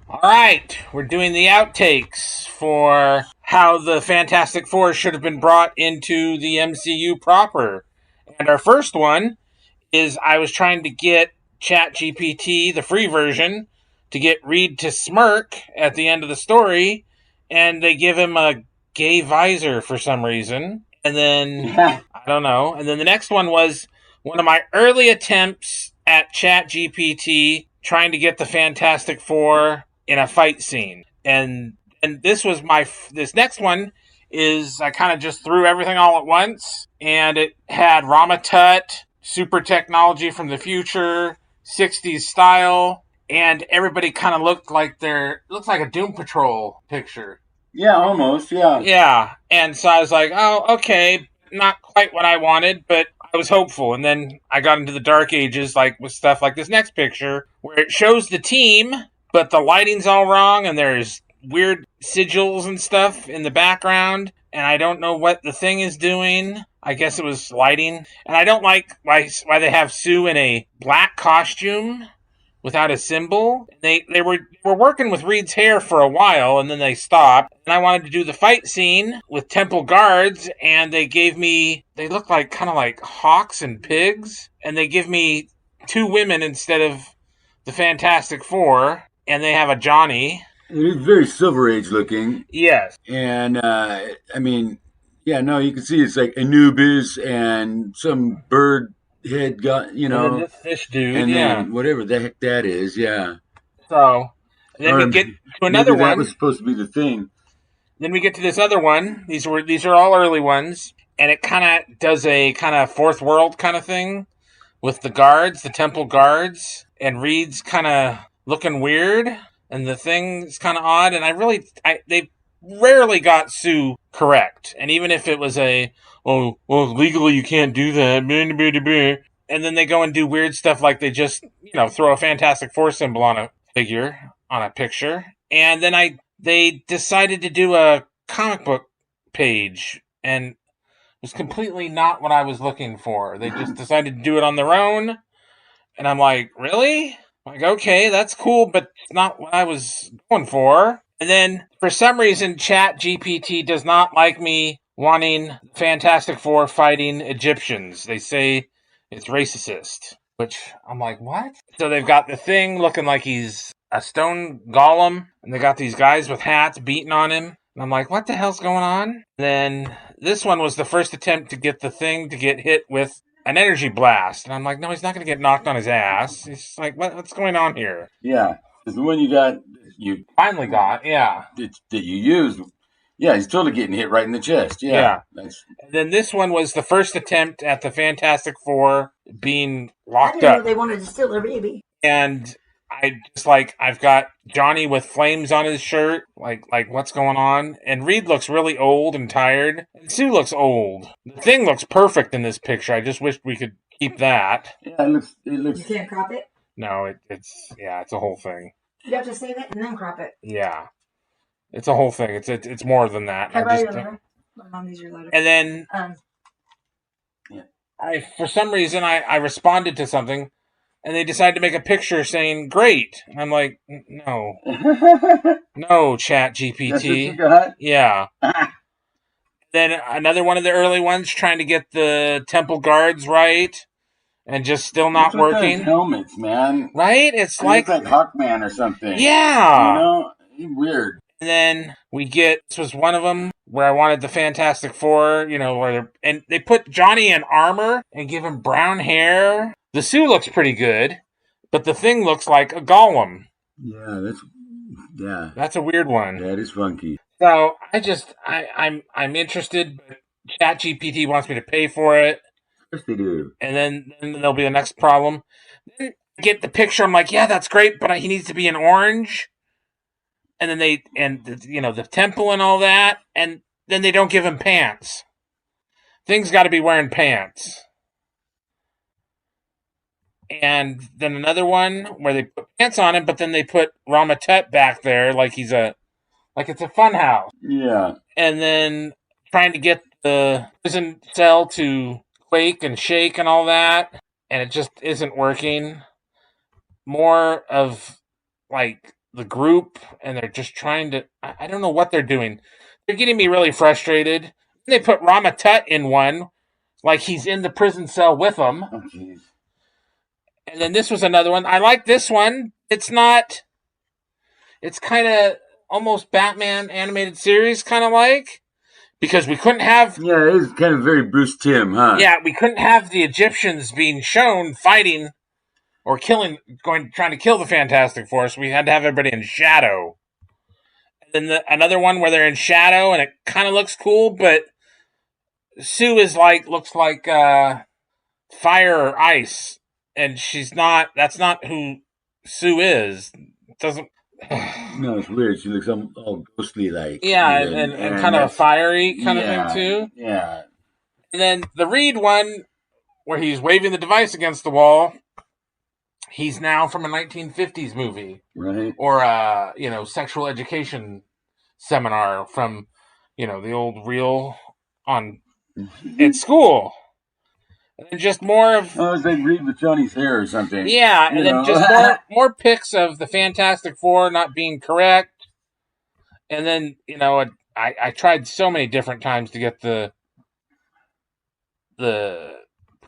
All right, we're doing the outtakes for how the Fantastic Four should have been brought into the MCU proper. And our first one is I was trying to get ChatGPT, the free version, to get Reed to smirk at the end of the story, and they give him a gay visor for some reason. And then, I don't know. And then the next one was one of my early attempts at ChatGPT trying to get the Fantastic Four in a fight scene. And this next one is I kind of just threw everything all at once, and it had Ramatut, super technology from the future, 60s style, and everybody kind of looked like a Doom Patrol picture. Yeah, almost. Yeah. Yeah, and so I was like, oh, okay, not quite what I wanted, but I was hopeful. And then I got into the dark ages, like with stuff like this next picture, where it shows the team, but the lighting's all wrong, and there's weird sigils and stuff in the background, and I don't know what the thing is doing. I guess it was lighting, and I don't like why they have Sue in a black costume without a symbol. They were working with Reed's hair for a while, and then they stopped. And I wanted to do the fight scene with temple guards, and they look like kind of like hawks and pigs, and they give me two women instead of the Fantastic Four, and they have a Johnny. It is very Silver Age looking. Yes. And, I mean, yeah, no, you can see it's like Anubis and some bird head got, And then this fish dude, and yeah. then whatever the heck that is, yeah. So, and then Or we get to maybe another that one. was supposed to be the thing. Then we get to this other one. These are all early ones, and it kind of does a kind of fourth world kind of thing with the guards, the temple guards, and Reed's kind of looking weird, and the thing's kind of odd. And they rarely got Sue correct, and even if it was well, legally you can't do that, and then they go and do weird stuff like they just throw a Fantastic Four symbol on a figure on a picture, and then they decided to do a comic book page, and it was completely not what I was looking for. They just decided to do it on their own, and I'm like, really? Like, okay, that's cool, but it's not what I was going for. And then, for some reason, ChatGPT does not like me wanting Fantastic Four fighting Egyptians. They say it's racist, which I'm like, what? So they've got the thing looking like he's a stone golem, and they got these guys with hats beating on him. And I'm like, what the hell's going on? Then this one was the first attempt to get the thing to get hit with an energy blast. And I'm like, no, he's not going to get knocked on his ass. He's like, what's going on here? Yeah. Because the one you finally got, yeah. That you used, yeah, he's totally getting hit right in the chest. Yeah. And then this one was the first attempt at the Fantastic Four being locked up. They wanted to steal their baby. And I've got Johnny with flames on his shirt. Like what's going on? And Reed looks really old and tired. And Sue looks old. The thing looks perfect in this picture. I just wished we could keep that. Yeah, it looks. You can't crop it? No, it's a whole thing. You have to save it and then crop it. Yeah. It's a whole thing. It's more than that. Can I write your letter? My mom needs your letter. And then for some reason I responded to something, and they decided to make a picture saying "great," and I'm like, no, no, ChatGPT. That's what you got? Yeah. Then another one of the early ones trying to get the temple guards right, and just still not working. Helmets, man. Right? It's like Hawkman or something. Yeah. He's weird. And then this was one of them where I wanted the Fantastic Four, and they put Johnny in armor and give him brown hair. The Sue looks pretty good, but the thing looks like a golem. Yeah, that's a weird one. That is funky. So I'm interested, but ChatGPT wants me to pay for it. Yes, they do. And then there'll be the next problem. Then I get the picture. I'm like, yeah, that's great, but he needs to be in orange. And then the temple and all that, and then they don't give him pants. Thing's got to be wearing pants. And then another one where they put pants on him, but then they put Ramatut back there like it's a fun house. Yeah. And then trying to get the prison cell to quake and shake and all that, and it just isn't working. More of like the group, and they're just trying to. I don't know what they're doing. They're getting me really frustrated. They put Rama Tut in one, like he's in the prison cell with them. Oh, jeez. And then this was another one. I like this one. It's not. It's kind of almost Batman animated series, kind of like, because we couldn't have. Yeah, it is kind of very Bruce Timm, huh? Yeah, we couldn't have the Egyptians being shown fighting or trying to kill the Fantastic Four. So we had to have everybody in shadow. And then another one where they're in shadow and it kind of looks cool, but Sue looks like fire or ice, and she's not. That's not who Sue is. It doesn't. No, it's weird. She looks all ghostly like. Yeah, and kind of a fiery kind of thing too. Yeah. And then the Reed one, where he's waving the device against the wall, he's now from a 1950s movie, right? Or sexual education seminar from, the old reel on at school. And then just more of it's like Reed with Johnny's hair or something. Yeah, and then just more pics of the Fantastic Four not being correct. And then, I tried so many different times to get the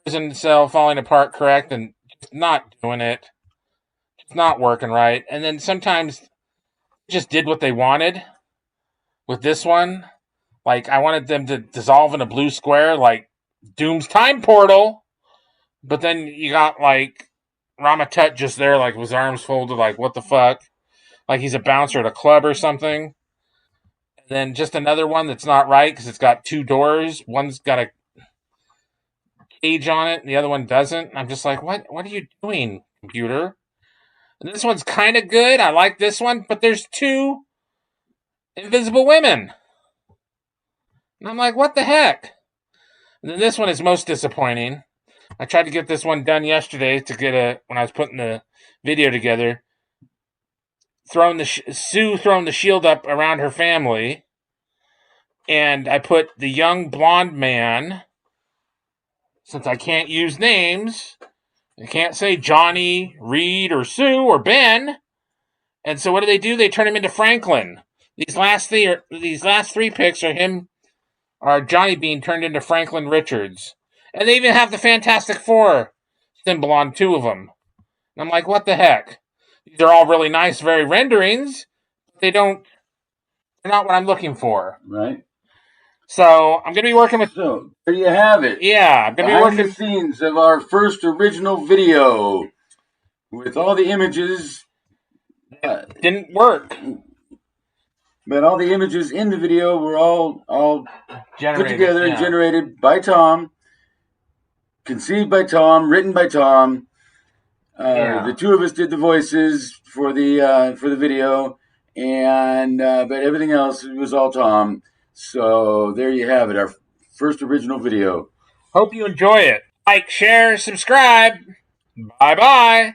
prison cell falling apart correct, and just not doing it. It's not working right. And then sometimes just did what they wanted with this one. Like, I wanted them to dissolve in a blue square, like Doom's time portal. But then you got, like, Rama Tut just there, like, with his arms folded, like, what the fuck? Like he's a bouncer at a club or something. And then just another one that's not right because it's got two doors. One's got a cage on it and the other one doesn't. I'm just like, what are you doing, computer? And this one's kind of good. I like this one, but there's two invisible women. And I'm like, what the heck? And then this one is most disappointing. I tried to get this one done yesterday when I was putting the video together. Sue throwing the shield up around her family. And I put the young blonde man, since I can't use names, I can't say Johnny, Reed, or Sue, or Ben. And so what do? They turn him into Franklin. These last three pics are Johnny being turned into Franklin Richards. And they even have the Fantastic Four symbol on two of them. And I'm like, what the heck? These are all really nice, very renderings. They're not what I'm looking for. Right. So I'm going to be working with... So, there you have it. Yeah, I'm going to be working... Behind the scenes of our first original video. With all the images... didn't work. But all the images in the video were all put together and generated by Tom. Conceived by Tom, written by Tom. The two of us did the voices for the video, and but everything else was all Tom. So there you have it, our first original video. Hope you enjoy it. Like, share, subscribe. Bye-bye.